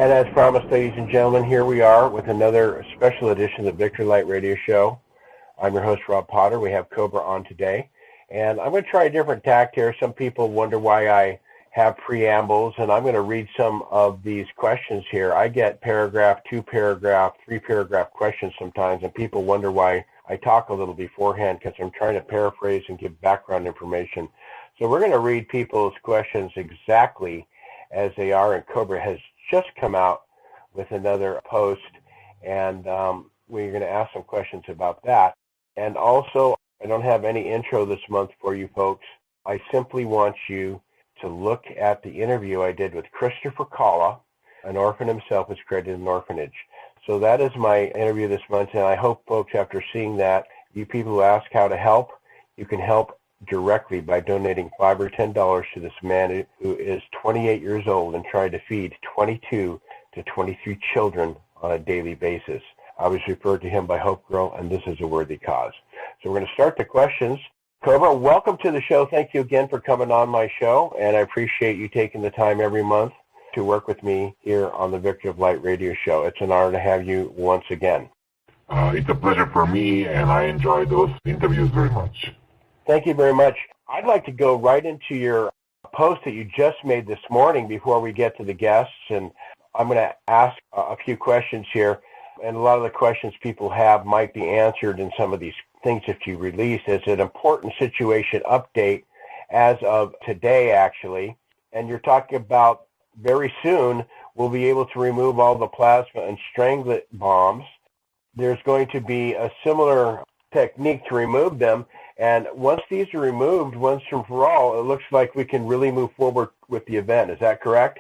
And as promised, ladies and gentlemen, here we are with another special edition of the Victory Light Radio Show. I'm your host, Rob Potter. We have Cobra on today. And I'm going to try a different tact here. Some people wonder why I have preambles, and I'm going to read some of these questions here. I get paragraph, 2-paragraph, 3-paragraph questions sometimes, and people wonder why I talk a little beforehand because I'm trying to paraphrase and give background information. So we're going to read people's questions exactly as they are, and Cobra has just come out with another post, and we're going to ask some questions about that. And also, I don't have any intro this month for you folks. I simply want you to look at the interview I did with Christopher Kalla, an orphan himself, who's created an orphanage. So that is my interview this month, and I hope folks, after seeing that, you people who ask how to help, you can help directly by donating $5 or $10 to this man who is 28 years old and trying to feed 22 to 23 children on a daily basis. I was referred to him by Hope Girl, and this is a worthy cause. So we're going to start the questions. Cobra, welcome to the show. Thank you again for coming on my show, and I appreciate you taking the time every month to work with me here on the Victory of Light Radio Show. It's an honor to have you once again. It's a pleasure for me, and I enjoy those interviews very much. Thank you very much. I'd like to go right into your post that you just made this morning before we get to the guests, and I'm going to ask a few questions here, and a lot of the questions people have might be answered in some of these things that you released. It's an important situation update as of today, actually, and you're talking about very soon we'll be able to remove all the plasma and stranglet bombs. There's going to be a similar technique to remove them, and once these are removed, once and for all, it looks like we can really move forward with the event. Is that correct?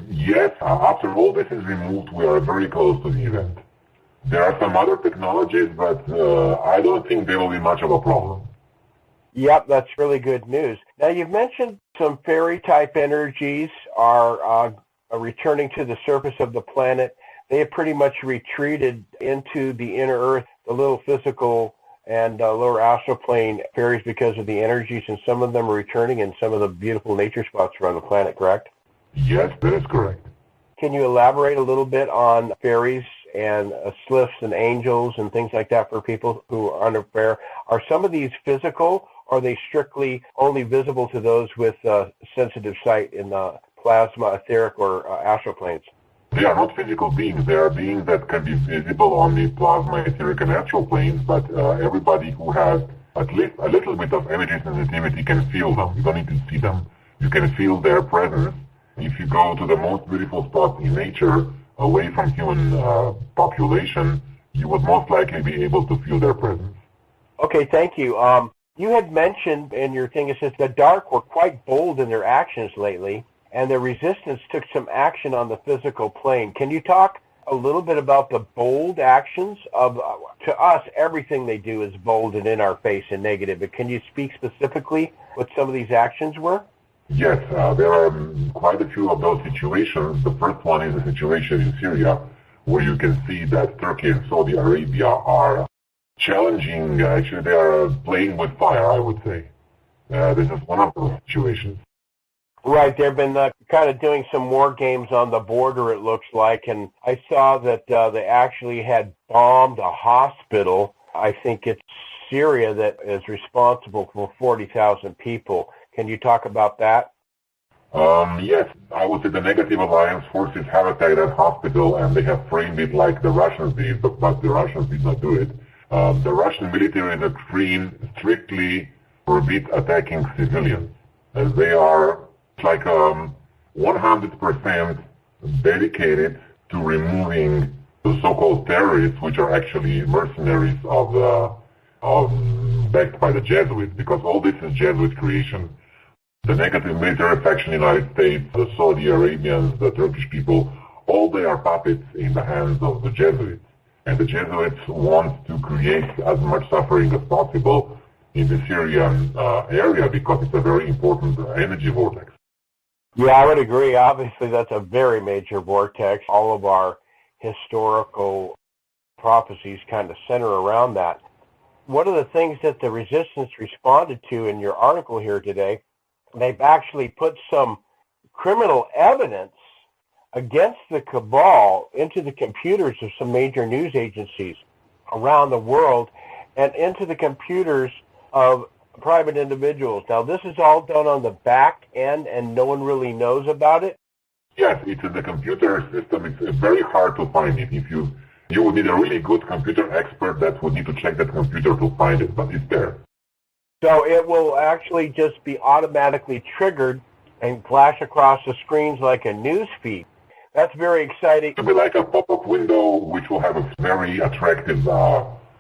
Yes, after all this is removed, we are very close to the event. There are some other technologies, but I don't think they will be much of a problem. Yep, that's really good news. Now, you've mentioned some fairy-type energies are returning to the surface of the planet. They have pretty much retreated into the inner Earth, the little physical and lower astral plane fairies, because of the energies, and some of them are returning in some of the beautiful nature spots around the planet, correct? Yes, that is correct. Can you elaborate a little bit on fairies and sliffs and angels and things like that for people who are unaware? Are some of these physical, or are they strictly only visible to those with sensitive sight in the plasma, etheric, or astral planes? They are not physical beings. They are beings that can be visible on the plasma, etheric, and astral planes, but everybody who has at least a little bit of energy sensitivity can feel them. You don't need to see them. You can feel their presence. If you go to the most beautiful spots in nature, away from human population, you would most likely be able to feel their presence. Okay, thank you. You had mentioned in your thing, it says the dark were quite bold in their actions lately, and the resistance took some action on the physical plane. Can you talk a little bit about the bold actions of, to us, everything they do is bold and in our face and negative, but can you speak specifically what some of these actions were? Yes, there are quite a few of those situations. The first one is the situation in Syria, where you can see that Turkey and Saudi Arabia are challenging, actually they are playing with fire, I would say. This is one of those situations. Right, they've been kind of doing some war games on the border, it looks like, and I saw that they actually had bombed a hospital. I think it's Syria that is responsible for 40,000 people. Can you talk about that? Yes, I would say the negative alliance forces have attacked that hospital, and they have framed it like the Russians did, but the Russians did not do it. The Russian military doctrine strictly forbids attacking civilians. They are like 100% dedicated to removing the so-called terrorists, which are actually mercenaries backed by the Jesuits, because all this is Jesuit creation. The negative military faction in the United States, the Saudi Arabians, the Turkish people, all they are puppets in the hands of the Jesuits. And the Jesuits want to create as much suffering as possible in the Syrian area because it's a very important energy vortex. Yeah, I would agree. Obviously, that's a very major vortex. All of our historical prophecies kind of center around that. One of the things that the resistance responded to in your article here today, they've actually put some criminal evidence against the cabal into the computers of some major news agencies around the world and into the computers of private individuals. Now, this is all done on the back end, and no one really knows about it? Yes, it's in the computer system. It's very hard to find it. If you would need a really good computer expert that would need to check that computer to find it, but it's there. So it will actually just be automatically triggered and flash across the screens like a news feed. That's very exciting. It'll be like a pop-up window, which will have a very attractive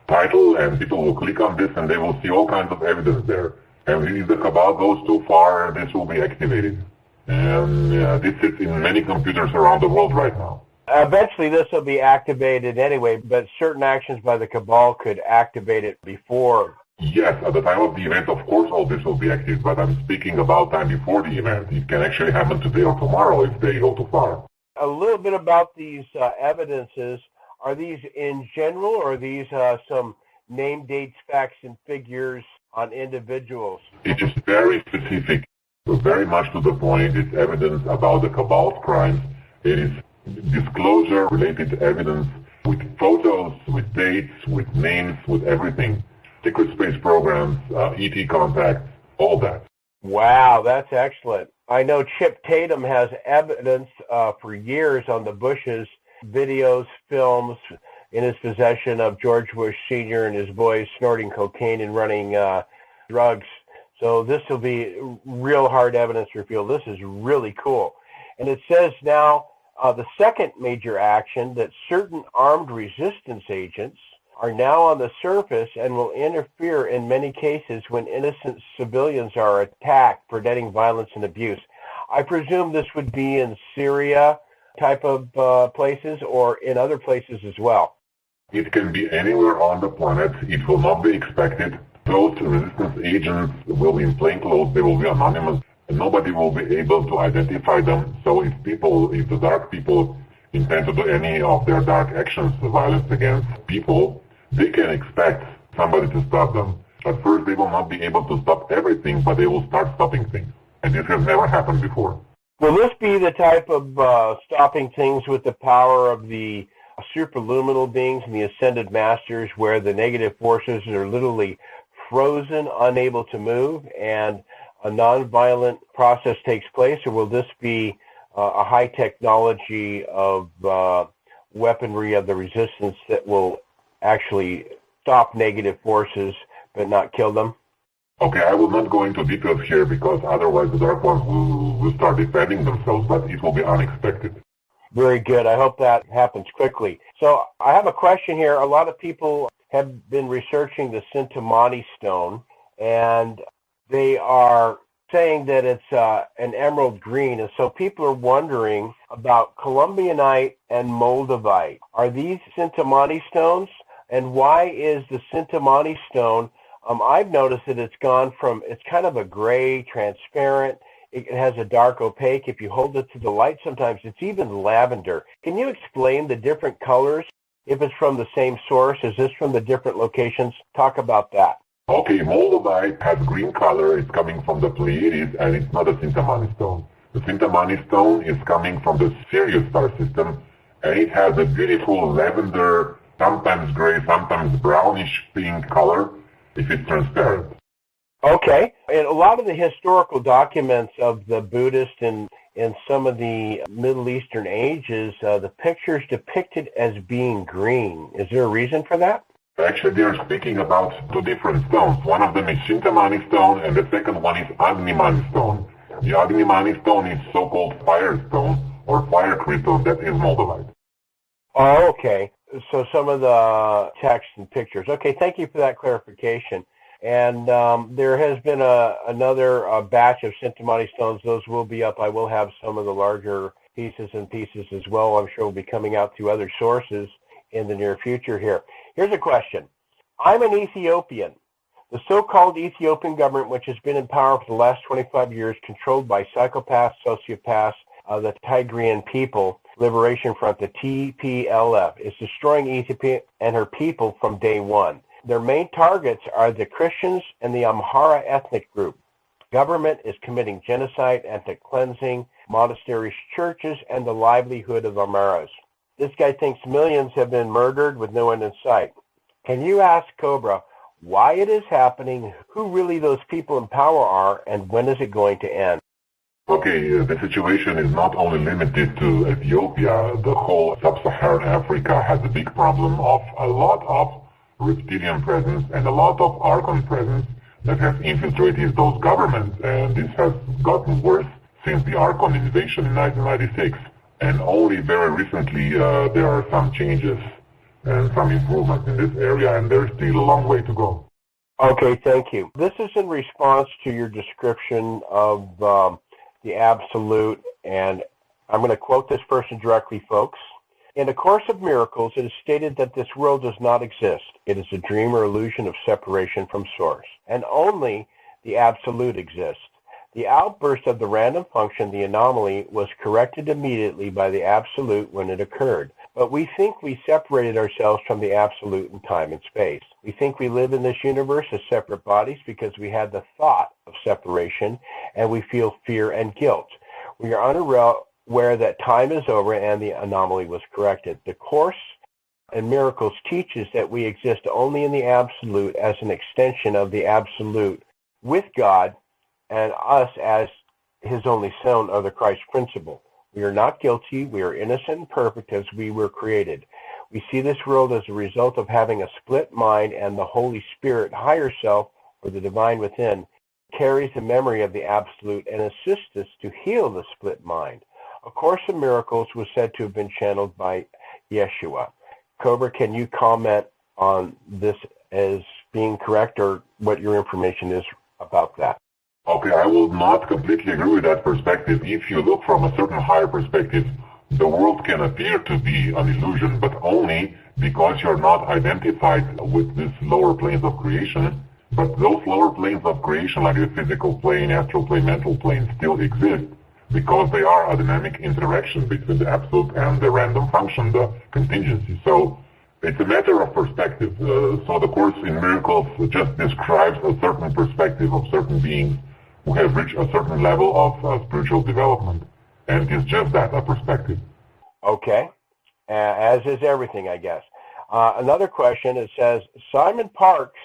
title, and people will click on this, and they will see all kinds of evidence there. And if the cabal goes too far, this will be activated. And this sits in many computers around the world right now. Eventually, this will be activated anyway, but certain actions by the cabal could activate it before. Yes, at the time of the event, of course, all this will be active, but I'm speaking about time before the event. It can actually happen today or tomorrow if they go too far. A little bit about these evidences. Are these in general, or are these some name, dates, facts, and figures on individuals? It is very specific, very much to the point. It's evidence about the cabal's crimes. It is disclosure-related evidence with photos, with dates, with names, with everything. Secret space programs, ET contacts, all that. Wow, that's excellent. I know Chip Tatum has evidence for years on the Bushes, videos, films in his possession of George Bush Sr. and his boys snorting cocaine and running drugs. So this will be real hard evidence to reveal. This is really cool. And it says now the second major action that certain armed resistance agents are now on the surface and will interfere in many cases when innocent civilians are attacked, preventing violence and abuse. I presume this would be in Syria type of places or in other places as well. It can be anywhere on the planet. It will not be expected. Those resistance agents will be in plain clothes. They will be anonymous. And nobody will be able to identify them. So if the dark people intend to do any of their dark actions, violence against people, they can expect somebody to stop them. At first, they will not be able to stop everything, but they will start stopping things. And this has never happened before. Will this be the type of stopping things with the power of the superluminal beings and the ascended masters, where the negative forces are literally frozen, unable to move, and a nonviolent process takes place? Or will this be a high technology of weaponry of the resistance that will actually stop negative forces but not kill them? Okay, I will not go into details here because otherwise the Dark Ones will start defending themselves, but it will be unexpected. Very good. I hope that happens quickly. So I have a question here. A lot of people have been researching the Sintamani stone, and they are saying that it's an emerald green. And so people are wondering about Columbianite and Moldavite. Are these Sintamani stones? And why is the Sintamani stone, I've noticed that it's kind of a gray, transparent. It has a dark opaque. If you hold it to the light, sometimes it's even lavender. Can you explain the different colors? If it's from the same source, is this from the different locations? Talk about that. Okay, Moldavite has green color. It's coming from the Pleiades, and it's not a Sintamani stone. The Sintamani stone is coming from the Sirius star system, and it has a beautiful lavender, sometimes gray, sometimes brownish pink color, if it's transparent. Okay. And a lot of the historical documents of the Buddhist and some of the Middle Eastern ages, the pictures depicted as being green. Is there a reason for that? Actually, they are speaking about two different stones. One of them is Sintamani stone, and the second one is Agnimani stone. The Agnimani stone is so-called fire stone, or fire crystal. That is Moldavite. Oh, okay. So some of the text and pictures. Okay, thank you for that clarification. And there has been another batch of Sintamani stones. Those will be up. I will have some of the larger pieces as well. I'm sure will be coming out through other sources in the near future here. Here's a question. I'm an Ethiopian. The so-called Ethiopian government, which has been in power for the last 25 years, controlled by psychopaths, sociopaths, the Tigrian People Liberation Front, the TPLF, is destroying Ethiopia and her people from day one. Their main targets are the Christians and the Amhara ethnic group. Government is committing genocide, ethnic cleansing, monasteries, churches, and the livelihood of Amaras. This guy thinks millions have been murdered with no end in sight. Can you ask Cobra why it is happening, who really those people in power are, and when is it going to end? Okay, the situation is not only limited to Ethiopia. The whole sub-Saharan Africa has a big problem of a lot of reptilian presence and a lot of Archon presence that has infiltrated those governments. And this has gotten worse since the Archon invasion in 1996. And only very recently there are some changes and some improvements in this area, and there's still a long way to go. Okay, thank you. This is in response to your description of the absolute, and I'm going to quote this person directly, folks. In A Course of Miracles, it is stated that this world does not exist. It is a dream or illusion of separation from Source, and only the absolute exists. The outburst of the random function, the anomaly, was corrected immediately by the absolute when it occurred. But we think we separated ourselves from the absolute in time and space. We think we live in this universe as separate bodies because we had the thought of separation, and we feel fear and guilt. We are unaware that time is over and the anomaly was corrected. The Course in Miracles teaches that we exist only in the absolute as an extension of the absolute with God, and us as his only son are the Christ principle. We are not guilty. We are innocent and perfect as we were created. We see this world as a result of having a split mind, and the Holy Spirit, higher self, or the divine within, carries the memory of the absolute and assists us to heal the split mind. A Course in Miracles was said to have been channeled by Yeshua. Cobra, can you comment on this as being correct, or what your information is about that? Okay, I will not completely agree with that perspective. If you look from a certain higher perspective, the world can appear to be an illusion, but only because you're not identified with these lower planes of creation. But those lower planes of creation, like the physical plane, astral plane, mental plane, still exist because they are a dynamic interaction between the absolute and the random function, the contingency. So it's a matter of perspective. So the Course in Miracles just describes a certain perspective of certain beings who have reached a certain level of spiritual development. And it's just that, a perspective. Okay. As is everything, I guess. Another question, it says, Simon Parks,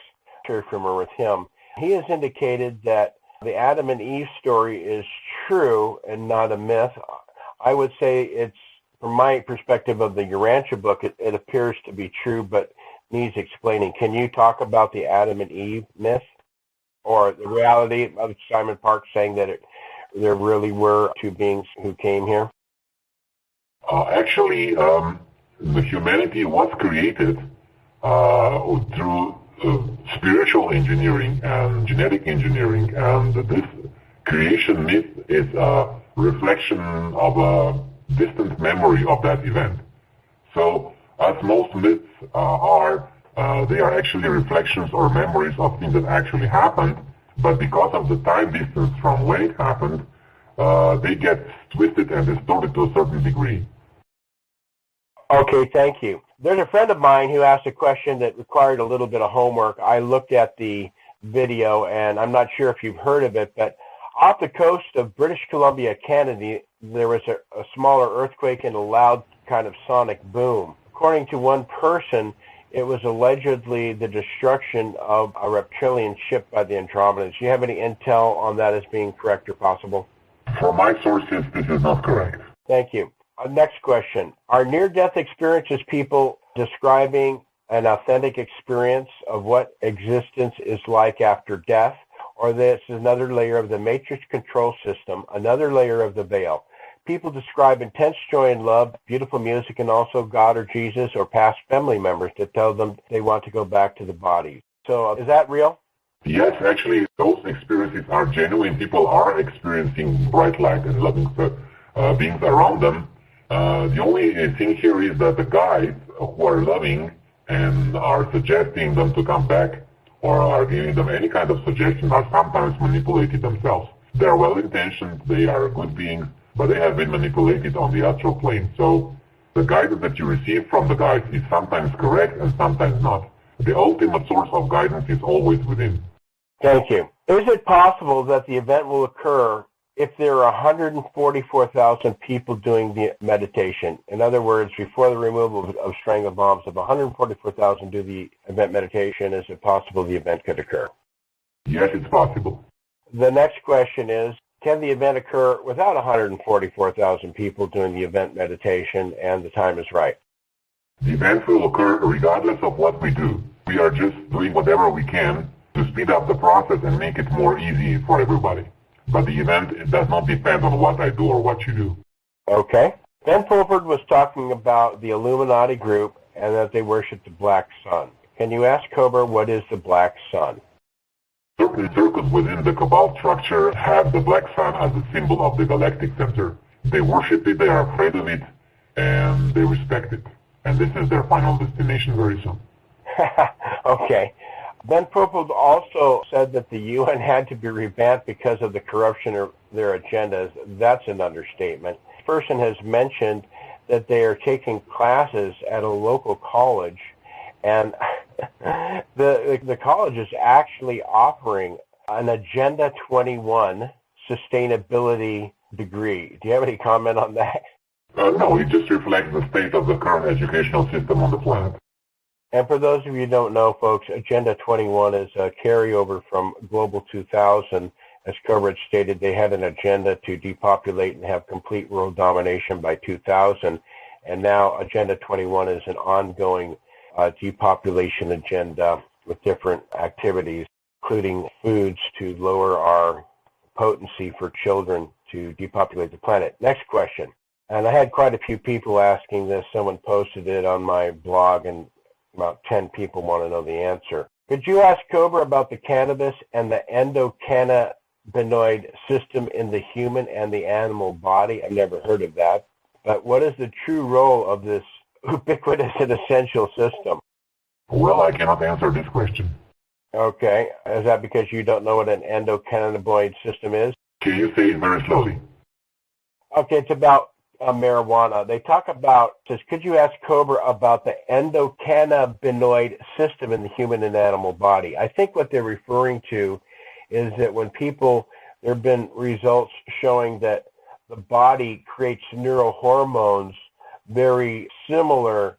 very familiar with him, he has indicated that the Adam and Eve story is true and not a myth. I would say it's, from my perspective of the Urantia book, it appears to be true, but needs explaining. Can you talk about the Adam and Eve myth? Or the reality of Simon Parks saying that there really were two beings who came here? Actually, the humanity was created through spiritual engineering and genetic engineering, and this creation myth is a reflection of a distant memory of that event. So, as most myths are, they are actually reflections or memories of things that actually happened, but because of the time distance from when it happened, they get twisted and distorted to a certain degree. Okay, thank you. There's a friend of mine who asked a question that required a little bit of homework. I looked at the video, and I'm not sure if you've heard of it, but off the coast of British Columbia, Canada, there was a smaller earthquake and a loud kind of sonic boom. According to one person, it was allegedly the destruction of a reptilian ship by the Andromedans. Do you have any intel on that as being correct or possible? From my sources, this is not correct. Thank you. Next question. Are near-death experiences people describing an authentic experience of what existence is like after death? Or this is another layer of the matrix control system, another layer of the veil? People describe intense joy and love, beautiful music, and also God or Jesus or past family members that tell them they want to go back to the body. So is that real? Yes, actually, those experiences are genuine. People are experiencing bright light and loving beings around them. The only thing here is that the guides who are loving and are suggesting them to come back or are giving them any kind of suggestion are sometimes manipulated themselves. They are well-intentioned, they are good beings, but they have been manipulated on the astral plane. So the guidance that you receive from the guides is sometimes correct and sometimes not. The ultimate source of guidance is always within. Thank you. Is it possible that the event will occur if there are 144,000 people doing the meditation, in other words, before the removal of strangle bombs, if 144,000 do the event meditation, is it possible the event could occur? Yes, it's possible. The next question is, can the event occur without 144,000 people doing the event meditation and the time is right? The event will occur regardless of what we do. We are just doing whatever we can to speed up the process and make it more easy for everybody. But the event does not depend on what I do or what you do. Okay. Ben Fulford was talking about the Illuminati group and that they worship the Black Sun. Can you ask Cobra, what is the Black Sun? Certain circles within the Cabal structure have the Black Sun as a symbol of the galactic center. They worship it, they are afraid of it, and they respect it. And this is their final destination very soon. Okay. Ben Fulford also said that the UN had to be revamped because of the corruption of their agendas. That's an understatement. This person has mentioned that they are taking classes at a local college, and the college is actually offering an Agenda 21 sustainability degree. Do you have any comment on that? No, it just reflects the state of the current educational system on the planet. And for those of you who don't know, folks, Agenda 21 is a carryover from Global 2000. As Cobra stated, they had an agenda to depopulate and have complete world domination by 2000. And now Agenda 21 is an ongoing depopulation agenda with different activities, including foods to lower our potency for children to depopulate the planet. Next question. And I had quite a few people asking this. Someone posted it on my blog, and about 10 people want to know the answer. Could you ask Cobra about the cannabis and the endocannabinoid system in the human and the animal body? I've never heard of that. But what is the true role of this ubiquitous and essential system? Well, I cannot answer this question. Okay. Is that because you don't know what an endocannabinoid system is? Can you say it very slowly? Okay, it's about marijuana. They talk about, says, could you ask Cobra about the endocannabinoid system in the human and animal body? I think what they're referring to is that when people, there have been results showing that the body creates neurohormones very similar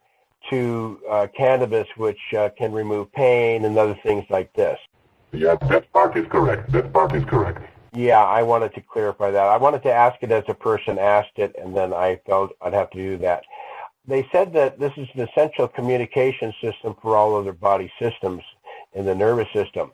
to cannabis, which can remove pain and other things like this. Yeah, that part is correct. That part is correct. Yeah, I wanted to clarify that. I wanted to ask it as a person asked it, and then I felt I'd have to do that. They said that this is an essential communication system for all other body systems in the nervous system.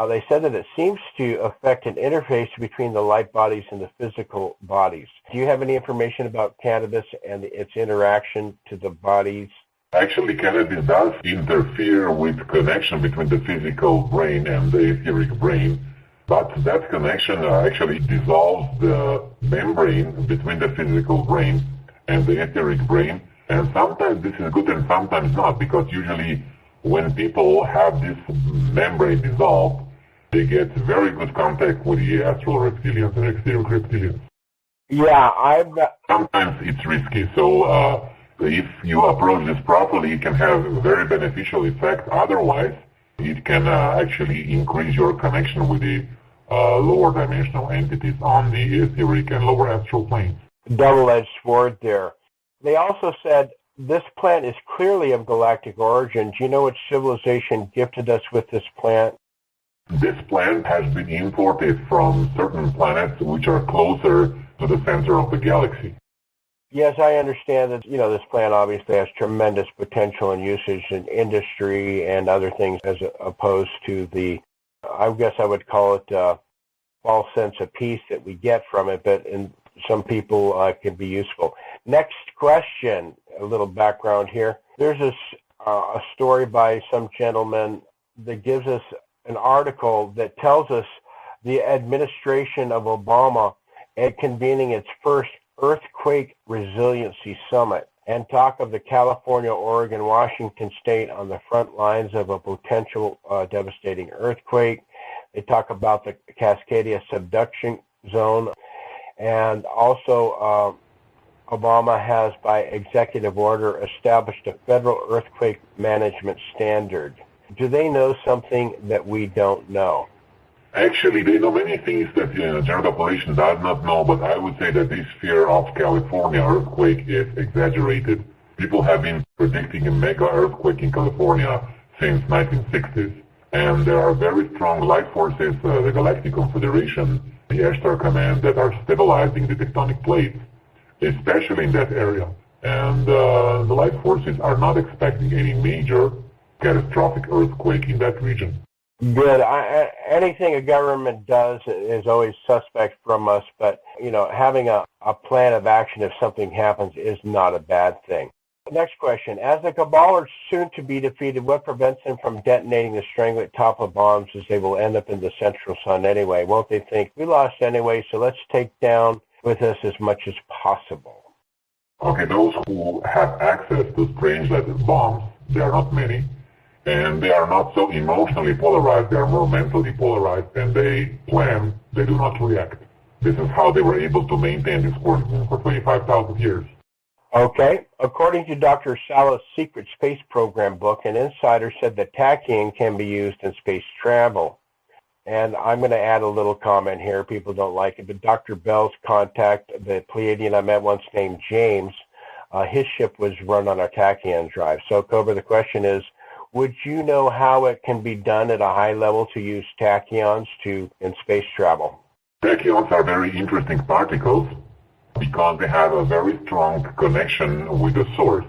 They said that it seems to affect an interface between the light bodies and the physical bodies. Do you have any information about cannabis and its interaction to the bodies? Actually, cannabis does interfere with connection between the physical brain and the etheric brain. But that connection actually dissolves the membrane between the physical brain and the etheric brain. And sometimes this is good and sometimes not, because usually when people have this membrane dissolved, they get very good contact with the astral reptilians and etheric reptilians. Yeah, Sometimes it's risky. So if you approach this properly, it can have a very beneficial effect. Otherwise, it can actually increase your connection with the lower dimensional entities on the etheric and lower astral planes. Double-edged sword there. They also said this plant is clearly of galactic origin. Do you know which civilization gifted us with this plant? This plant has been imported from certain planets which are closer to the center of the galaxy. Yes, I understand that, this plant obviously has tremendous potential and usage in industry and other things as opposed to the, I guess I would call it false sense of peace that we get from it, but in some people it can be useful. Next question, a little background here. There's a story by some gentleman that gives us an article that tells us the administration of Obama at convening its first Earthquake Resiliency Summit and talk of the California, Oregon, Washington state on the front lines of a potential devastating earthquake. They talk about the Cascadia subduction zone, and also Obama has, by executive order, established a federal earthquake management standard. Do they know something that we don't know? Actually, they know many things that the general population does not know, but I would say that this fear of California earthquake is exaggerated. People have been predicting a mega earthquake in California since 1960s, and there are very strong light forces, the Galactic Confederation, the Ashtar Command, that are stabilizing the tectonic plates, especially in that area. And the light forces are not expecting any major catastrophic earthquake in that region. Good. Anything a government does is always suspect from us, but, having a plan of action if something happens is not a bad thing. Next question. As the Cabal are soon to be defeated, what prevents them from detonating the stranglet top of bombs, as they will end up in the central sun anyway? Won't they think, we lost anyway, so let's take down with us as much as possible? Okay, those who have access to strangelet bombs, there are not many, and they are not so emotionally polarized, they are more mentally polarized, and they plan, they do not react. This is how they were able to maintain this course for 25,000 years. Okay. According to Dr. Sala's Secret Space Program book, an insider said that tachyon can be used in space travel. And I'm going to add a little comment here. People don't like it, but Dr. Bell's contact, the Pleiadian I met once named James, his ship was run on a tachyon drive. So, Cobra, the question is, would you know how it can be done at a high level to use tachyons in space travel? Tachyons are very interesting particles because they have a very strong connection with the source,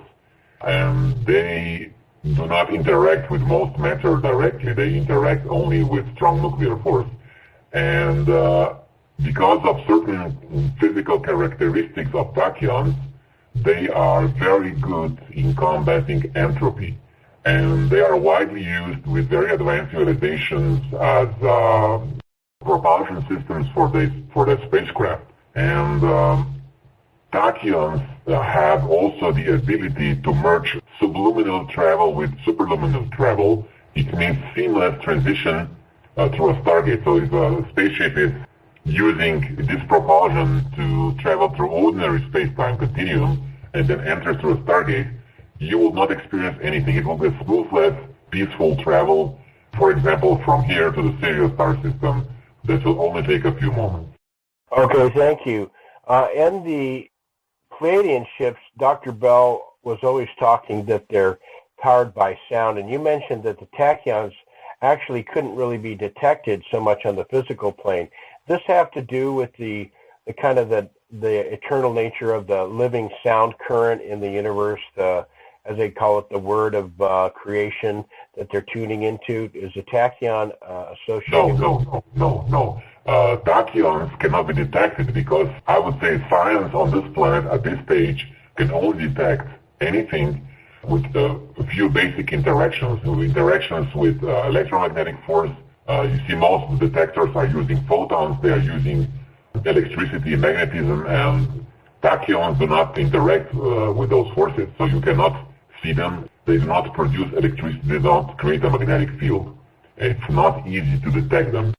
and they do not interact with most matter directly. They interact only with strong nuclear force, and because of certain physical characteristics of tachyons, they are very good in combating entropy, and they are widely used with very advanced civilizations as propulsion systems for the spacecraft. And tachyons have also the ability to merge subluminal travel with superluminal travel. It means seamless transition through a stargate. So if a spaceship is using this propulsion to travel through ordinary space-time continuum and then enter through a stargate, you will not experience anything. It will be a smoothless, peaceful travel, for example, from here to the Sirius star system. That will only take a few moments. Okay, thank you. In the Pleiadian ships, Dr. Bell was always talking that they're powered by sound, and you mentioned that the tachyons actually couldn't really be detected so much on the physical plane. Does this have to do with the kind of the eternal nature of the living sound current in the universe, as they call it, the word of creation that they're tuning into? Is a tachyon associated? No. Tachyons cannot be detected because I would say science on this planet at this stage can only detect anything with a few basic interactions with electromagnetic force. You see most of the detectors are using photons, they are using electricity, magnetism, and tachyons do not interact with those forces, so you cannot see them. They do not produce electricity, they don't create a magnetic field. It's not easy to detect them.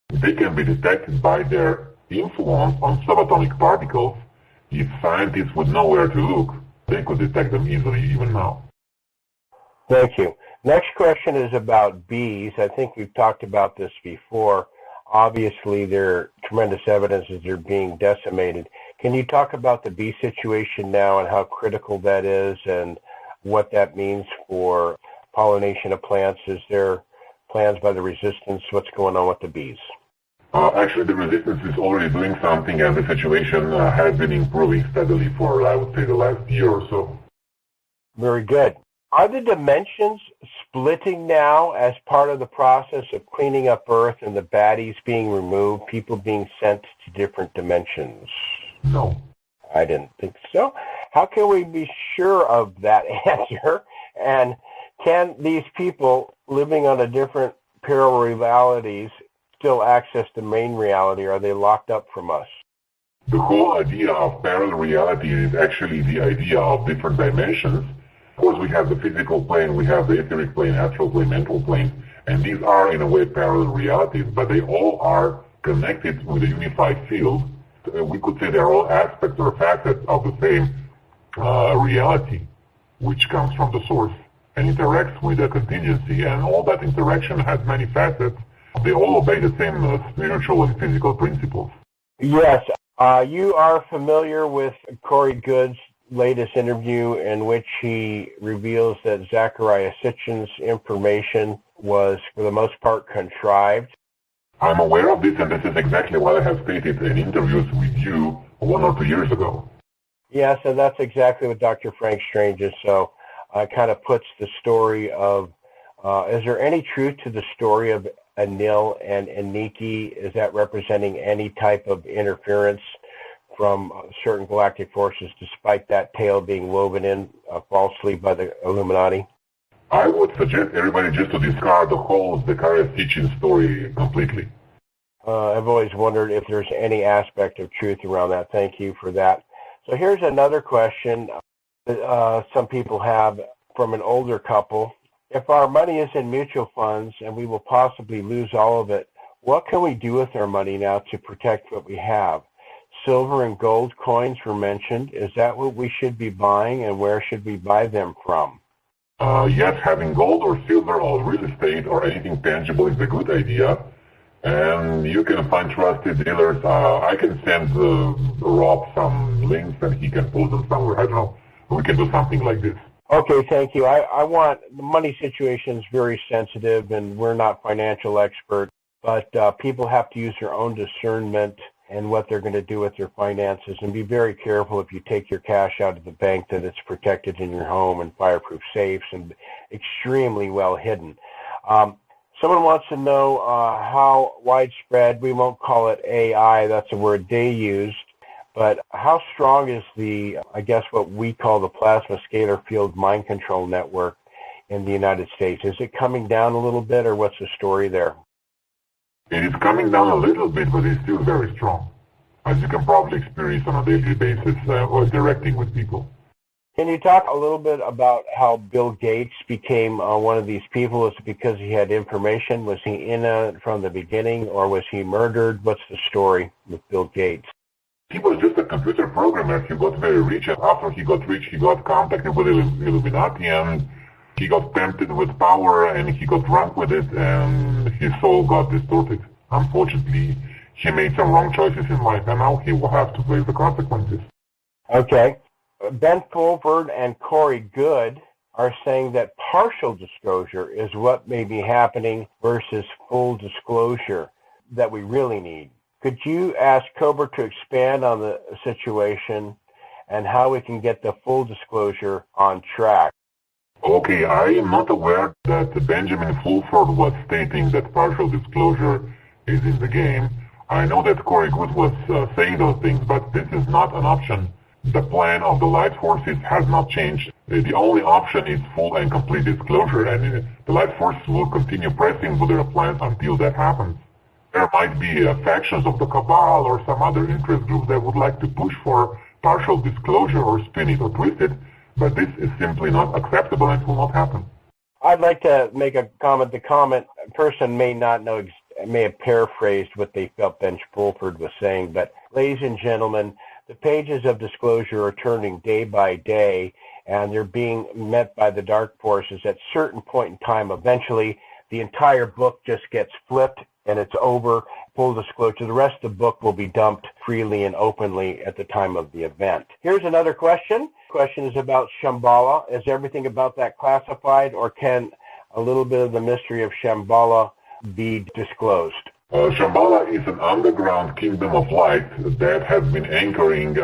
They can be detected by their influence on subatomic particles. If scientists would know where to look, they could detect them easily even now. Thank you. Next question is about bees. I think we've talked about this before. Obviously, there's tremendous evidence that they're being decimated. Can you talk about the bee situation now and how critical that is and what that means for pollination of plants? Is there plans by the resistance? What's going on with the bees? Actually, the resistance is already doing something, and the situation has been improving steadily for, I would say, the last year or so. Very good. Are the dimensions splitting now as part of the process of cleaning up Earth and the baddies being removed, people being sent to different dimensions? No. I didn't think so. How can we be sure of that answer? And can these people living on a different parallel realities still access the main reality, or are they locked up from us? The whole idea of parallel reality is actually the idea of different dimensions. Of course, we have the physical plane, we have the etheric plane, astral plane, mental plane, and these are, in a way, parallel realities, but they all are connected with a unified field. We could say they're all aspects or facets of the same reality, which comes from the source and interacts with a contingency, and all that interaction has many facets. They all obey the same spiritual and physical principles. Yes. You are familiar with Corey Good's latest interview in which he reveals that Zecharia Sitchin's information was, for the most part, contrived. I'm aware of this, and this is exactly what I have stated in interviews with you 1 or 2 years ago. Yes, and that's exactly what Dr. Frank Strange is. So it kind of puts the story of, is there any truth to the story of Anil and Eniki? Is that representing any type of interference from certain galactic forces, despite that tale being woven in falsely by the Illuminati? I would suggest everybody just to discard the whole Zecharia Sitchin story completely. I've always wondered if there's any aspect of truth around that. Thank you for that. So here's another question that some people have from an older couple. If our money is in mutual funds and we will possibly lose all of it, what can we do with our money now to protect what we have? Silver and gold coins were mentioned. Is that what we should be buying, and where should we buy them from? Yes, having gold or silver or real estate or anything tangible is a good idea. And you can find trusted dealers. I can send Rob some links and he can post them somewhere. I don't know. We can do something like this. Okay, thank you. I want, the money situation is very sensitive and we're not financial experts, but people have to use their own discernment and what they're going to do with their finances, and be very careful if you take your cash out of the bank that it's protected in your home and fireproof safes and extremely well hidden. Someone wants to know how widespread, we won't call it AI, that's a word they used, but how strong is the, I guess what we call the plasma scalar field mind control network in the United States? Is it coming down a little bit, or what's the story there? It is coming down a little bit, but it's still very strong, as you can probably experience on a daily basis or directing with people. Can you talk a little bit about how Bill Gates became one of these people? Was it because he had information? Was he in it from the beginning, or was he murdered? What's the story with Bill Gates? He was just a computer programmer. He got very rich, and after he got rich, he got contacted with the Illuminati, and he got tempted with power, and he got drunk with it, and his soul got distorted. Unfortunately, he made some wrong choices in life, and now he will have to face the consequences. Okay. Ben Fulford and Corey Good are saying that partial disclosure is what may be happening versus full disclosure that we really need. Could you ask Cobra to expand on the situation and how we can get the full disclosure on track? Okay, I am not aware that Benjamin Fulford was stating that partial disclosure is in the game. I know that Corey Good was saying those things, but this is not an option. The plan of the Light Forces has not changed. The only option is full and complete disclosure, and the Light Forces will continue pressing with their plans until that happens. There might be factions of the Cabal or some other interest groups that would like to push for partial disclosure or spin it or twist it, but this is simply not acceptable and it will not happen. I'd like to make a comment. The comment person may not know, may have paraphrased what they felt Ben Fulford was saying, but ladies and gentlemen, the pages of disclosure are turning day by day, and they're being met by the dark forces at a certain point in time. Eventually, the entire book just gets flipped, and it's over. Full disclosure. The rest of the book will be dumped freely and openly at the time of the event. Here's another question. The question is about Shambhala. Is everything about that classified, or can a little bit of the mystery of Shambhala be disclosed? Shambhala is an underground kingdom of light that has been anchoring,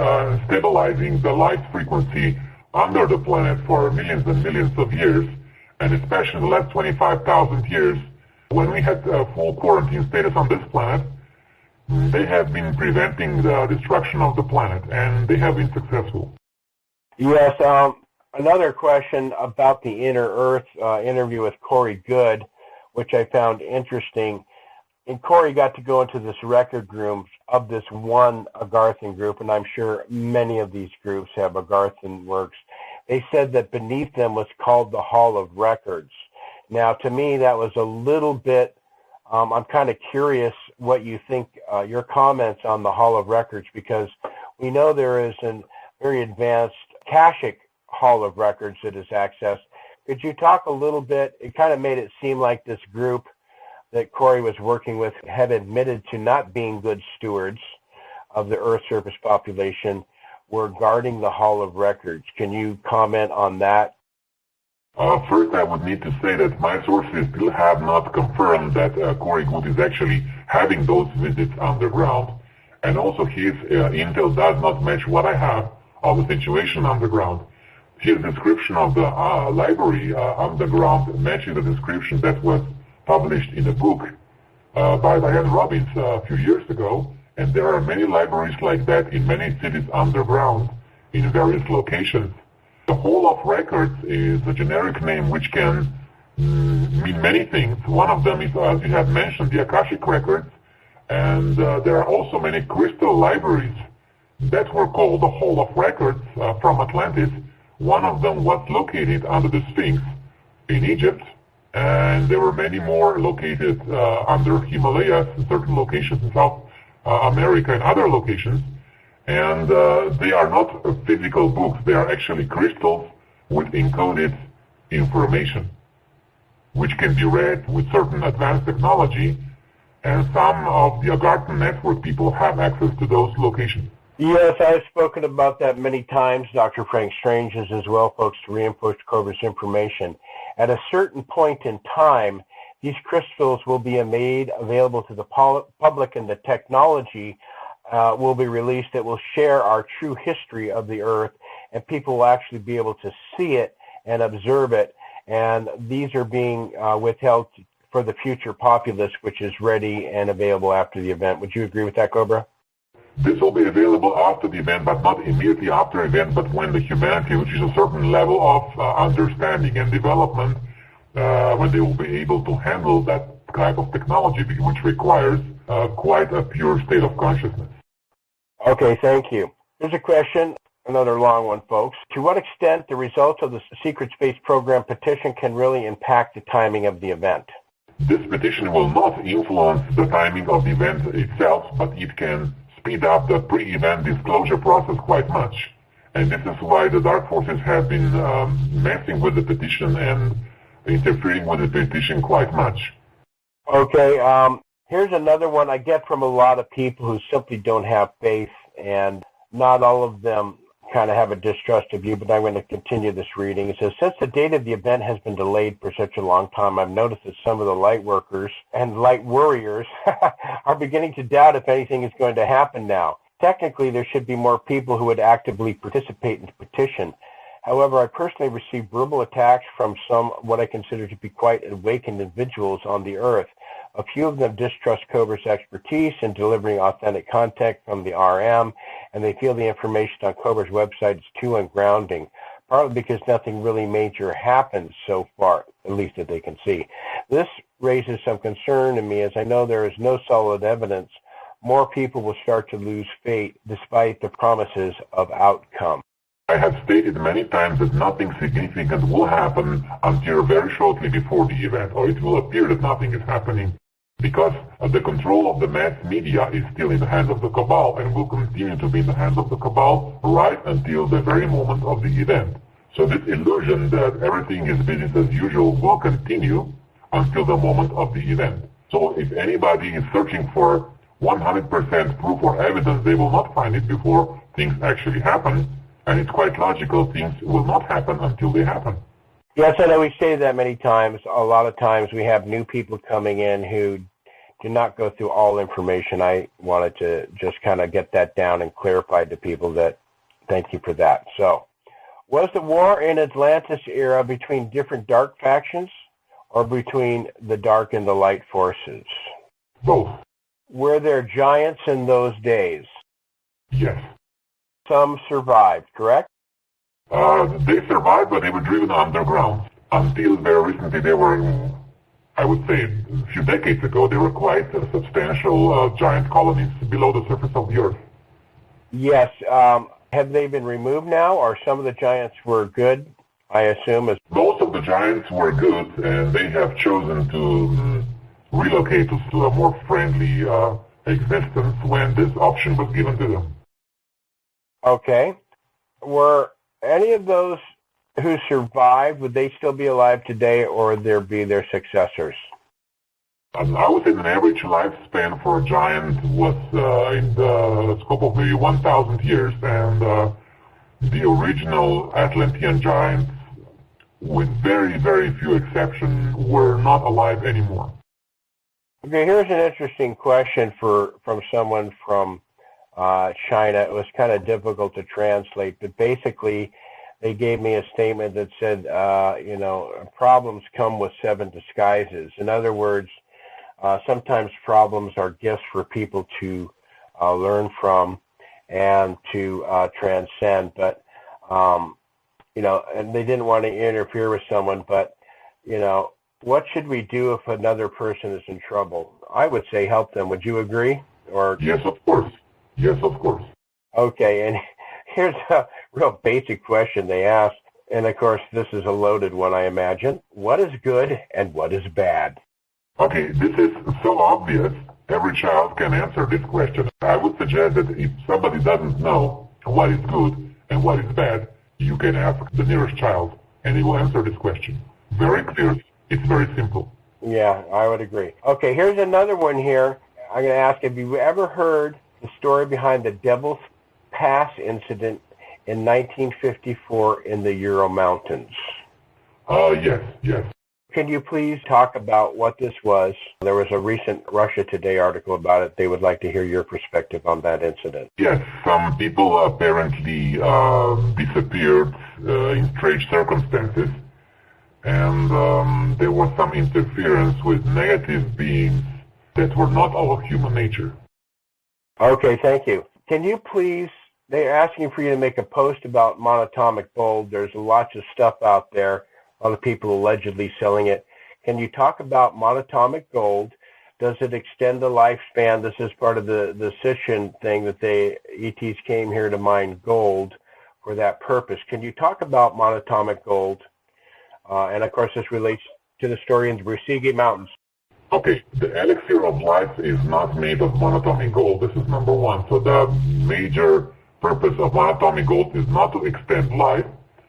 stabilizing the light frequency under the planet for millions and millions of years, and especially the last 25,000 years. When we had full quarantine status on this planet, they have been preventing the destruction of the planet, and they have been successful. Yes, another question about the Inner Earth interview with Corey Good, which I found interesting. And Corey got to go into this record room of this one Agarthan group, and I'm sure many of these groups have Agarthan works. They said that beneath them was called the Hall of Records. Now, to me, that was a little bit, I'm kind of curious what you think, your comments on the Hall of Records, because we know there is a very advanced Akashic Hall of Records that is accessed. Could you talk a little bit? It kind of made it seem like this group that Corey was working with had admitted to not being good stewards of the Earth surface population were guarding the Hall of Records. Can you comment on that? First, I would need to say that my sources still have not confirmed that Corey Good is actually having those visits underground, and also his intel does not match what I have of the situation underground. His description of the library underground matches the description that was published in a book by Diane Robbins a few years ago, and there are many libraries like that in many cities underground in various locations. The Hall of Records is a generic name which can mean many things. One of them is, as you have mentioned, the Akashic Records, and there are also many crystal libraries that were called the Hall of Records from Atlantis. One of them was located under the Sphinx in Egypt, and there were many more located under Himalayas in certain locations in South America and other locations. And they are not physical books, they are actually crystals with encoded information, which can be read with certain advanced technology, and some of the Agartha network people have access to those locations. Yes, I've spoken about that many times. Dr. Frank Strange has as well, folks, to reinforce Cobra's information. At a certain point in time, these crystals will be made available to the public, and the technology will be released that will share our true history of the Earth, and people will actually be able to see it and observe it. And these are being withheld for the future populace, which is ready and available after the event. Would you agree with that, Cobra? This will be available after the event, but not immediately after the event, but when the humanity reaches a certain level of understanding and development, when they will be able to handle that type of technology, which requires quite a pure state of consciousness. Okay, thank you. Here's a question, another long one, folks. To what extent the results of the Secret Space Program petition can really impact the timing of the event? This petition will not influence the timing of the event itself, but it can speed up the pre-event disclosure process quite much. And this is why the Dark Forces have been messing with the petition and interfering with the petition quite much. Okay, here's another one I get from a lot of people who simply don't have faith, and not all of them kind of have a distrust of you, but I'm going to continue this reading. It says, since the date of the event has been delayed for such a long time, I've noticed that some of the light workers and light warriors are beginning to doubt if anything is going to happen now. Technically, there should be more people who would actively participate in the petition. However, I personally received verbal attacks from some what I consider to be quite awakened individuals on the Earth. A few of them distrust Cobra's expertise in delivering authentic content from the RM, and they feel the information on Cobra's website is too ungrounding, partly because nothing really major happens so far, at least that they can see. This raises some concern to me, as I know there is no solid evidence. More people will start to lose faith despite the promises of outcome. I have stated many times that nothing significant will happen until very shortly before the event, or it will appear that nothing is happening, because the control of the mass media is still in the hands of the cabal and will continue to be in the hands of the cabal right until the very moment of the event. So this illusion that everything is business as usual will continue until the moment of the event. So if anybody is searching for 100% proof or evidence, they will not find it before things actually happen. And it's quite logical, things will not happen until they happen. Yes, I know we say that many times. A lot of times we have new people coming in who do not go through all information. I wanted to just kind of get that down and clarify to people that, thank you for that. So, was the war in Atlantis era between different dark factions or between the dark and the light forces? Both. Were there giants in those days? Yes. Some survived, correct? They survived, but they were driven underground. Until very recently, they were, I would say, a few decades ago, they were quite substantial giant colonies below the surface of the Earth. Yes. Have they been removed now, or some of the giants were good, I assume? Most of the giants were good, and they have chosen to relocate to a more friendly existence when this option was given to them. Okay. Were any of those who survived, would they still be alive today, or would there be their successors? I would say an average lifespan for a giant was in the scope of maybe 1,000 years, and the original Atlantean giants, with very, very few exceptions, were not alive anymore. Okay, here's an interesting question from someone from China. It was kind of difficult to translate, but basically they gave me a statement that said, problems come with 7 disguises. In other words, sometimes problems are gifts for people to learn from and to transcend. But, and they didn't want to interfere with someone, but, what should we do if another person is in trouble? I would say help them. Would you agree? Or Yes, of course. Yes, of course. Okay, and here's a real basic question they asked, and of course this is a loaded one, I imagine. What is good and what is bad? Okay, this is so obvious, every child can answer this question. I would suggest that if somebody doesn't know what is good and what is bad, you can ask the nearest child, and he will answer this question. Very clear. It's very simple. Yeah, I would agree. Okay, here's another one here. I'm going to ask, have you ever heard the story behind the Devil's Pass incident in 1954 in the Ural Mountains? Yes. Can you please talk about what this was? There was a recent Russia Today article about it. They would like to hear your perspective on that incident. Yes, some people apparently disappeared in strange circumstances, and there was some interference with negative beings that were not of human nature. Okay, thank you. Can you please, they're asking for you to make a post about monatomic gold. There's lots of stuff out there, a lot of people allegedly selling it. Can you talk about monatomic gold? Does it extend the lifespan? This is part of the Sishin thing that ETs came here to mine gold for that purpose. Can you talk about monatomic gold? And of course, this relates to the story in the Brusigi Mountains. Okay, the elixir of life is not made of monatomic gold. This is number one. So the major purpose of monatomic gold is not to extend life,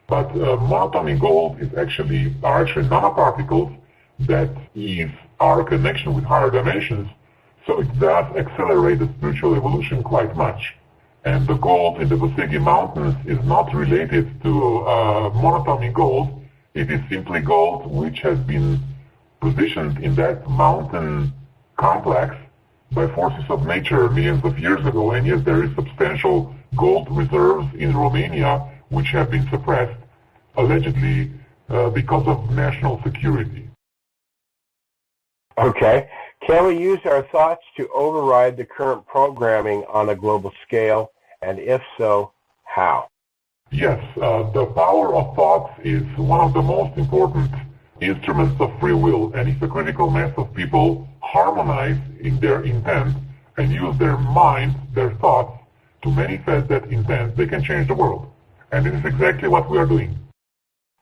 but monatomic gold are actually nanoparticles that ease our connection with higher dimensions. So it does accelerate the spiritual evolution quite much. And the gold in the Brusigi Mountains is not related to monatomic gold. It is simply gold which has been positioned in that mountain complex by forces of nature millions of years ago. And yes, there is substantial gold reserves in Romania which have been suppressed, allegedly because of national security. Okay. Can we use our thoughts to override the current programming on a global scale? And if so, how? Yes, the power of thoughts is one of the most important instruments of free will, and if a critical mass of people harmonize in their intent and use their minds, their thoughts, to manifest that intent, they can change the world. And this is exactly what we are doing.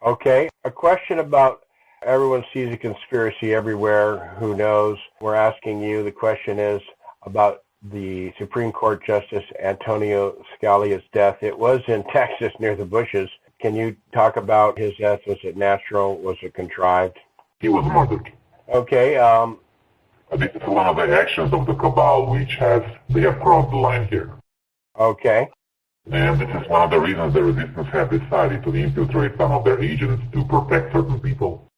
Okay, a question about everyone sees a conspiracy everywhere. Who knows? We're asking you, the question is about the Supreme Court Justice Antonio Scalia's death. It was in Texas near the bushes. Can you talk about his death? Was it natural? Was it contrived? He was murdered. Okay. This is one of the actions of the cabal which they have crossed the line here. Okay. And this is one of the reasons the resistance have decided to infiltrate some of their agents to protect certain people.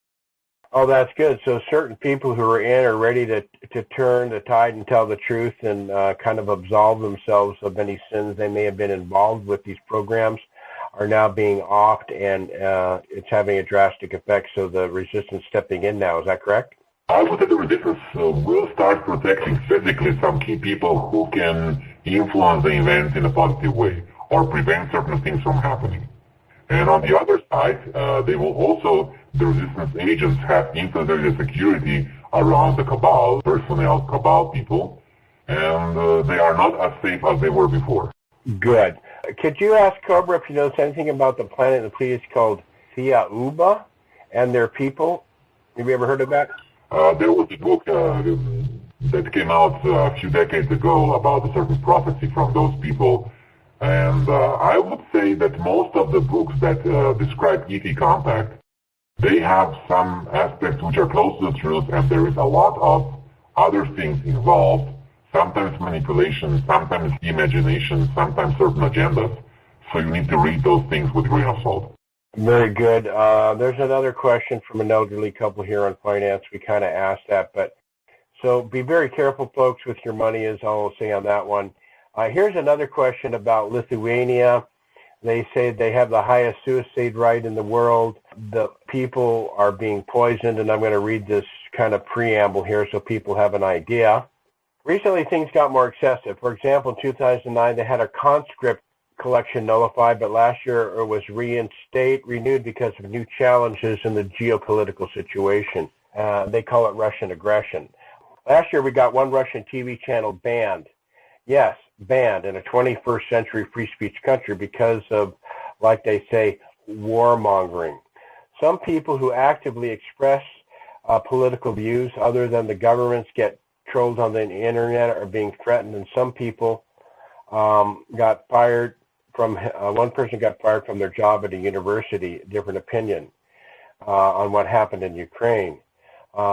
Oh, that's good. So certain people who are in are ready to turn the tide and tell the truth and kind of absolve themselves of any sins they may have been involved with. These programs are now being offed, and it's having a drastic effect. So the resistance stepping in now. Is that correct? I would say the resistance will start protecting physically some key people who can influence the events in a positive way or prevent certain things from happening. And on the other side, they will also, the resistance agents have infiltrated security around the cabal, personnel, cabal people, and they are not as safe as they were before. Good. Could you ask Cobra if you know anything about the planet in the Pleiades called Thiauba and their people? Have you ever heard of that? There was a book that came out a few decades ago about a certain prophecy from those people. And I would say that most of the books that describe ET contact, they have some aspects which are close to the truth, and there is a lot of other things involved, sometimes manipulation, sometimes imagination, sometimes certain agendas. So you need to read those things with a grain of salt. Very good. There's another question from an elderly couple here on finance. We kind of asked that, but so be very careful, folks, with your money is all I'll say on that one. Here's another question about Lithuania. They say they have the highest suicide rate in the world. The people are being poisoned, and I'm going to read this kind of preamble here so people have an idea. Recently, things got more excessive. For example, in 2009, they had a conscript collection nullified, but last year it was renewed because of new challenges in the geopolitical situation. They call it Russian aggression. Last year, we got one Russian TV channel banned. Yes, banned in a 21st century free speech country because of, like they say, warmongering. Some people who actively express political views other than the government's get trolled on the internet are being threatened, and some people got fired from, one person got fired from their job at a university, different opinion on what happened in Ukraine.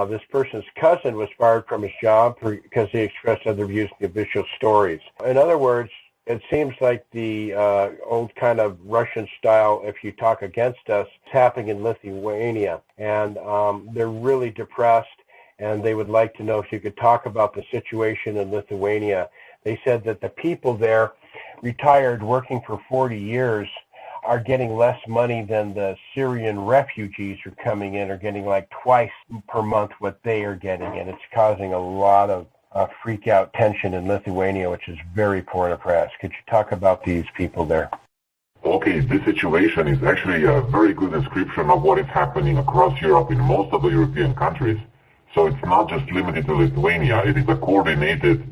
This person's cousin was fired from his job because he expressed other views in the official stories. In other words, it seems like the old kind of Russian style, if you talk against us, is happening in Lithuania. And they're really depressed, and they would like to know if you could talk about the situation in Lithuania. They said that the people there, retired working for 40 years, are getting less money than the Syrian refugees are coming in, are getting like twice per month what they are getting, and it's causing a lot of freak out tension in Lithuania, which is very poor in the press. Could you talk about these people there? Okay, this situation is actually a very good description of what is happening across Europe in most of the European countries. So it's not just limited to Lithuania, it is a coordinated,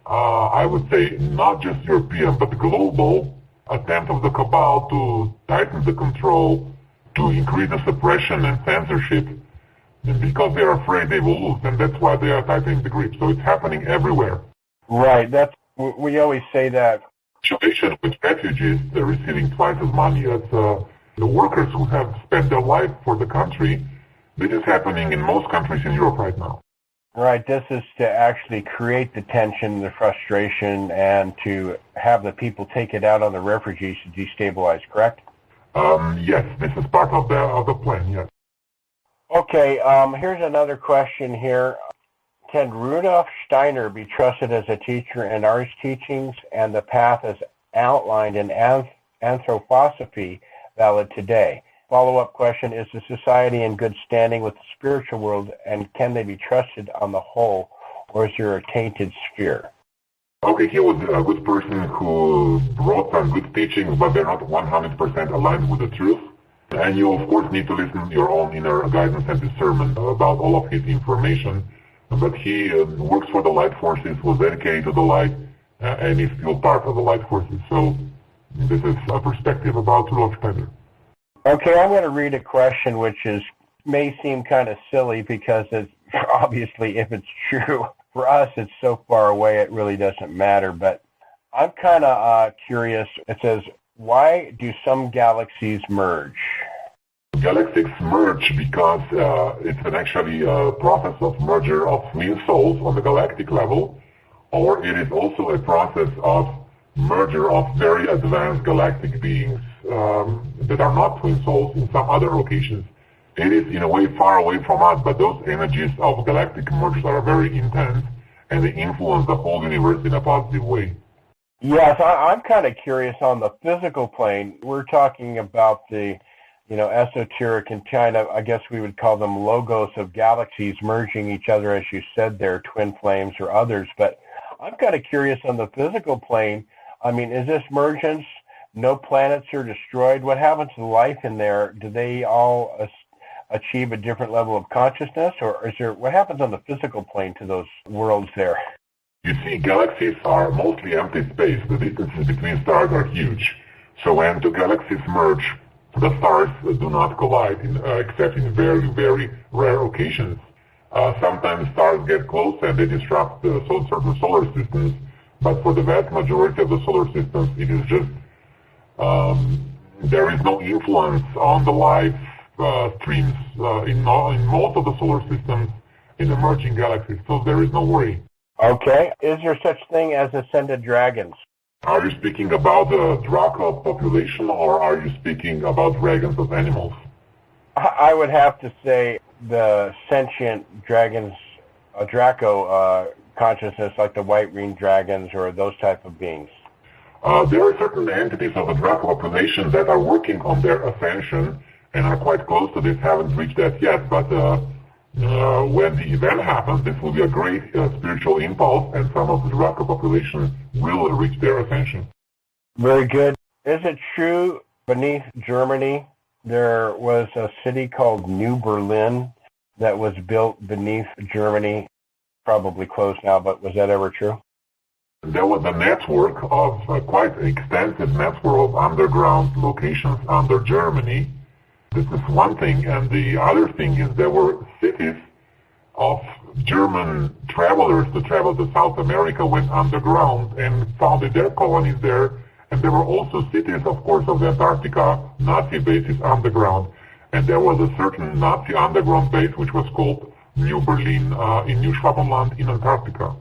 I would say, not just European, but global attempt of the cabal to tighten the control, to increase the suppression and censorship, because they're afraid they will lose, and that's why they are tightening the grip. So it's happening everywhere. Right. We always say that. Situation with refugees, they're receiving twice as money as the workers who have spent their life for the country. This is happening in most countries in Europe right now. Right. This is to actually create the tension, the frustration, and to have the people take it out on the refugees to destabilize, correct? Yes, this is part of the plan, yes. Okay, here's another question here. Can Rudolf Steiner be trusted as a teacher in art teachings and the path as outlined in anthroposophy valid today? Follow-up question, is the society in good standing with the spiritual world, and can they be trusted on the whole, or is there a tainted sphere? Okay, he was a good person who wrote some good teachings, but they're not 100% aligned with the truth. And you, of course, need to listen to your own inner guidance and discernment about all of his information. But he works for the light forces, was dedicated to the light, and is still part of the light forces. So this is a perspective about Rudolf Steiner. Okay, I'm going to read a question which may seem kind of silly because it's obviously, if it's true, for us it's so far away it really doesn't matter. But I'm kind of curious. It says, why do some galaxies merge? Galaxies merge because it's actually a process of merger of twin souls on the galactic level, or it is also a process of merger of very advanced galactic beings that are not twin souls in some other locations. It is in a way far away from us, but those energies of galactic mergers are very intense, and they influence the whole universe in a positive way. Yes, I'm kind of curious on the physical plane. We're talking about the, esoteric and kind of, I guess we would call them logos of galaxies merging each other, as you said there, twin flames or others. But I'm kind of curious on the physical plane. I mean, is this mergence? No planets are destroyed. What happens to life in there? Do they all achieve a different level of consciousness, or is there, what happens on the physical plane to those worlds there? You see, galaxies are mostly empty space. The distances between stars are huge. So when two galaxies merge, the stars do not collide, except in very, very rare occasions. Sometimes stars get close and they disrupt certain solar systems, but for the vast majority of the solar systems, it is just, there is no influence on the life streams in most of the solar systems. in emerging galaxies, so there is no worry. Okay. Is there such thing as ascended dragons? Are you speaking about the Draco population, or are you speaking about dragons as animals? I would have to say the sentient dragons, Draco consciousness, like the white-ringed dragons or those type of beings. There are certain entities of the Draco population that are working on their ascension and are quite close to this, haven't reached that yet, but when the event happens, this will be a great spiritual impulse, and some of the Draco population will reach their ascension. Very good. Is it true beneath Germany there was a city called New Berlin that was built beneath Germany? Probably closed now, but was that ever true? There was a network of quite extensive network of underground locations under Germany. This is one thing, and the other thing is there were cities of German travelers that traveled to South America, went underground and founded their colonies there, and there were also cities, of course, of the Antarctica, Nazi bases underground. And there was a certain Nazi underground base which was called New Berlin in New Schwabenland in Antarctica.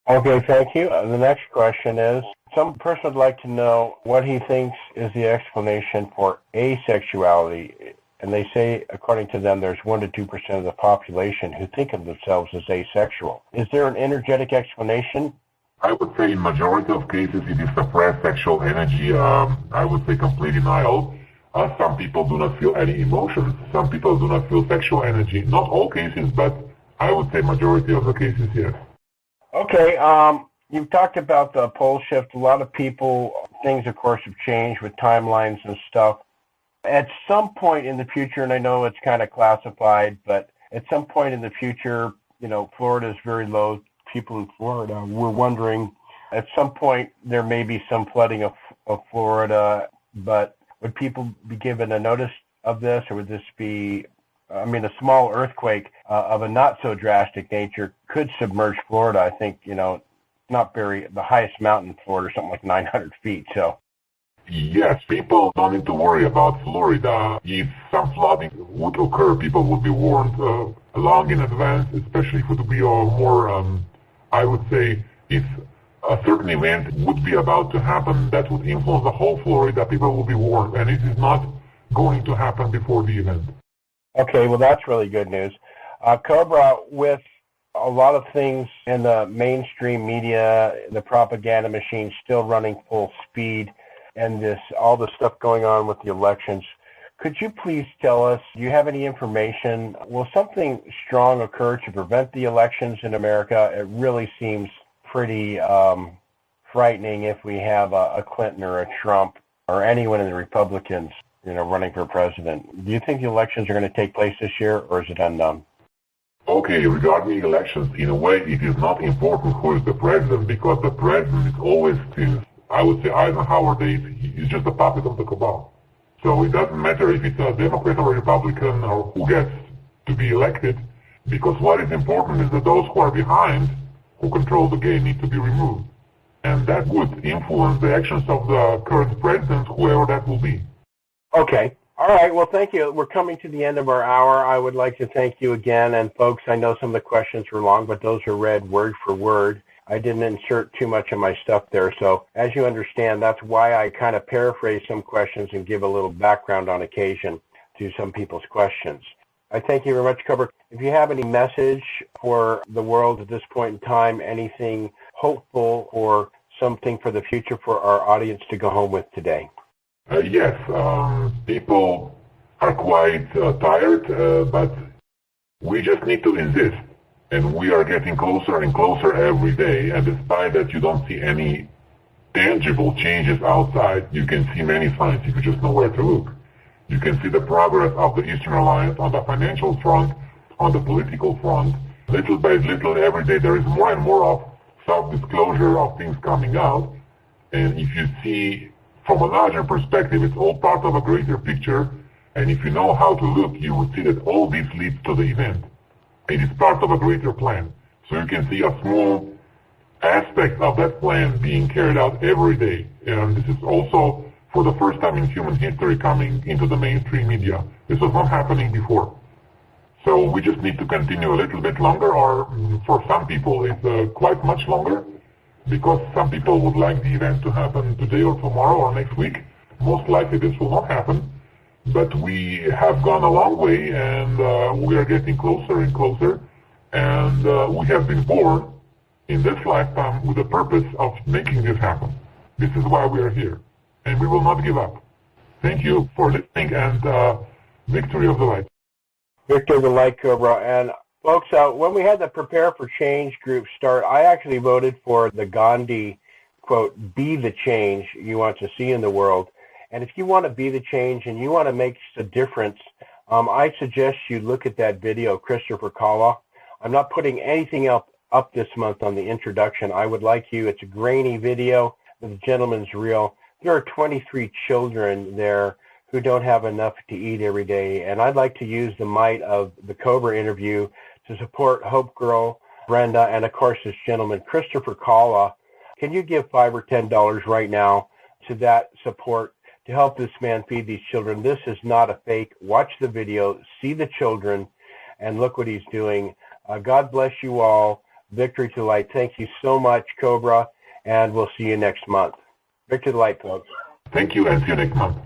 Okay, thank you. The next question is, some person would like to know what he thinks is the explanation for asexuality. And they say, according to them, there's 1 to 2% of the population who think of themselves as asexual. Is there an energetic explanation? I would say in majority of cases it is suppressed sexual energy. I would say complete denial. Some people do not feel any emotions. Some people do not feel sexual energy. Not all cases, but I would say majority of the cases, yes. Okay, you've talked about the pole shift. A lot of people, things of course have changed with timelines and stuff. At some point in the future, and I know it's kind of classified, but at some point in the future, Florida is very low. People in Florida were wondering, at some point there may be some flooding of Florida, but would people be given a notice of this, or would this be, a small earthquake of a not so drastic nature could submerge Florida. I think, not the highest mountain in Florida, something like 900 feet, so. Yes, people don't need to worry about Florida. If some flooding would occur, people would be warned long in advance, especially if it would be more, I would say, if a certain event would be about to happen that would influence the whole Florida, people will be warned, and it is not going to happen before the event. Okay, well, that's really good news. Cobra, with a lot of things in the mainstream media, the propaganda machine still running full speed, and all the stuff going on with the elections, could you please tell us, do you have any information, will something strong occur to prevent the elections in America? It really seems pretty frightening if we have a Clinton or a Trump or anyone in the Republicans, running for president. Do you think the elections are going to take place this year, or is it unknown? Okay, regarding elections, in a way, it is not important who is the president, because the president is always, since, I would say, Eisenhower days, he's just a puppet of the cabal. So it doesn't matter if it's a Democrat or a Republican or who gets to be elected, because what is important is that those who are behind, who control the game, need to be removed. And that would influence the actions of the current president, whoever that will be. Okay. All right. Well, thank you. We're coming to the end of our hour. I would like to thank you again. And folks, I know some of the questions were long, but those are read word for word. I didn't insert too much of my stuff there. So as you understand, that's why I kind of paraphrase some questions and give a little background on occasion to some people's questions. I thank you very much, Cobra. If you have any message for the world at this point in time, anything hopeful or something for the future for our audience to go home with today. Yes, people are quite tired, but we just need to insist. And we are getting closer and closer every day. And despite that you don't see any tangible changes outside, you can see many signs if you just know where to look. You can see the progress of the Eastern Alliance on the financial front, on the political front. Little by little, every day, there is more and more of self-disclosure of things coming out. And if you see from a larger perspective, it's all part of a greater picture. And if you know how to look, you will see that all this leads to the event. It is part of a greater plan. So you can see a small aspect of that plan being carried out every day. And this is also, for the first time in human history, coming into the mainstream media. This was not happening before. So we just need to continue a little bit longer, or for some people it's quite much longer, because some people would like the event to happen today or tomorrow or next week. Most likely this will not happen, but we have gone a long way, and we are getting closer and closer, and we have been born in this lifetime with the purpose of making this happen. This is why we are here, and we will not give up. Thank you for listening, and victory of the light. Victor of the Light, Cobra. And folks, when we had the Prepare for Change group start, I actually voted for the Gandhi quote, "Be the change you want to see in the world." And if you want to be the change and you want to make a difference, I suggest you look at that video, Christopher Kalla. I'm not putting anything up this month on the introduction. I would like you. It's a grainy video. The gentleman's real. There are 23 children there who don't have enough to eat every day. And I'd like to use the might of the Cobra interview to support Hope Girl, Brenda, and of course this gentleman, Christopher Kalla. Can you give $5 or $10 right now to that support to help this man feed these children? This is not a fake. Watch the video, see the children, and look what he's doing. God bless you all. Victory to Light. Thank you so much, Cobra, and we'll see you next month. Victory to Light, folks. Thank you, and see you next month.